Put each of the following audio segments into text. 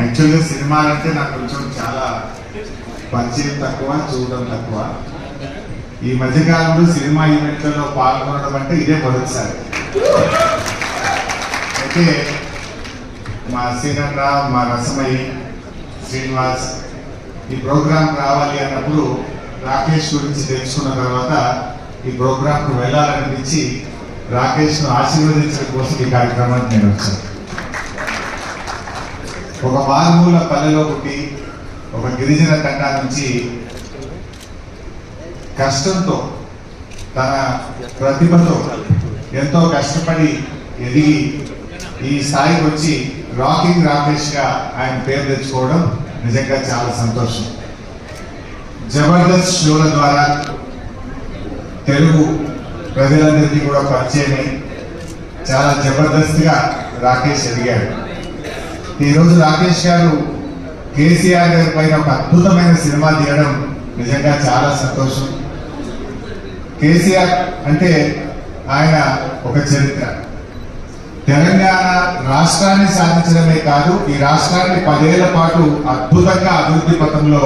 యాక్చువల్గా సినిమాలంటే నాకు కొంచెం చాలా పరిచయం తక్కువ, చూడడం తక్కువ. ఈ మధ్యకాలంలో సినిమా ఈవెంట్లలో పాల్గొనడం అంటే ఇదే మొదటిసారి. అయితే మా సీనన్న, మా రసమయ్యి, శ్రీనివాస్ ఈ ప్రోగ్రాం రావాలి అన్నప్పుడు రాకేష్ గురించి తెలుసుకున్న తర్వాత ఈ ప్రోగ్రాంకు వెళ్ళాలనిపించి రాకేష్ను ఆశీర్వదించడం కోసం ఈ కార్యక్రమానికి నేను వచ్చాను. ఒక మారుమూల పల్లెలో పుట్టి ఒక గిరిజన తండా నుంచి కష్టంతో తన ప్రతిభతో ఎంతో కష్టపడి ఎదిగి ఈ స్థాయికి వచ్చి రాకింగ్ రాకేష్ గా ఆయన పేరు తెచ్చుకోవడం నిజంగా చాలా సంతోషం. జబర్దస్త్ షోల ద్వారా తెలుగు ప్రజలందరికీ కూడా పరిచయమై చాలా జబర్దస్త్గా రాకేష్ ఎదిగాడు. ఈరోజు రాకేష్ గారు కేసీఆర్ గారి పైన ఒక అద్భుతమైన సినిమా తీయడం నిజంగా చాలా సంతోషం. కేసీఆర్ అంటే ఆయన ఒక చరిత్ర. తెలంగాణ రాష్ట్రాన్ని సాధించడమే కాదు, ఈ రాష్ట్రాన్ని 10 ఏళ్ల పాటు అద్భుతంగా అభివృద్ధి పథంలో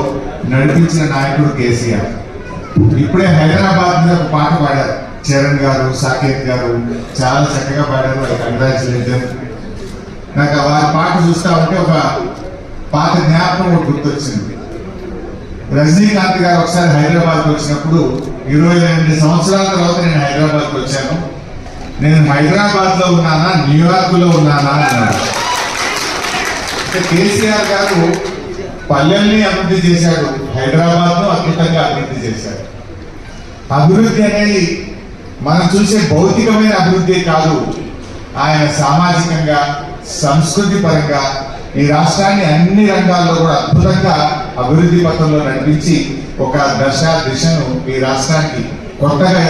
నడిపించిన నాయకుడు కేసీఆర్. ఇప్పుడే హైదరాబాద్ మీద ఒక పాట పాడారు చరణ్ గారు, సాకేత్ గారు, చాలా చక్కగా పాడారు. I congratulate. నాకు వారి పాట చూస్తా ఉంటే ఒక పాత జ్ఞాపకం ఒకటి గుర్తొచ్చింది. రజనీకాంత్ గారు ఒకసారి హైదరాబాద్కి వచ్చినప్పుడు 22 సంవత్సరాల తర్వాత నేను హైదరాబాద్కి వచ్చాను, నేను హైదరాబాద్ లో ఉన్నానా న్యూయార్క్ లో ఉన్నానా అన్నాడు. అంటే కేసీఆర్ గారు పల్లెల్ని అభివృద్ధి చేశాడు, హైదరాబాద్ లో అద్భుతంగా అభివృద్ధి చేశాడు. అభివృద్ధి అనేది మనం చూసే భౌతికమైన అభివృద్ధి కాదు, ఆయన సామాజికంగా, సంస్కృతి పరంగా ఈ రాష్ట్రాన్ని అన్ని రంగాల్లో కూడా అద్భుతంగా అభివృద్ధి పథంలో నడిపించి ఒక దిశను ఈ రాష్ట్రానికి కొత్తగా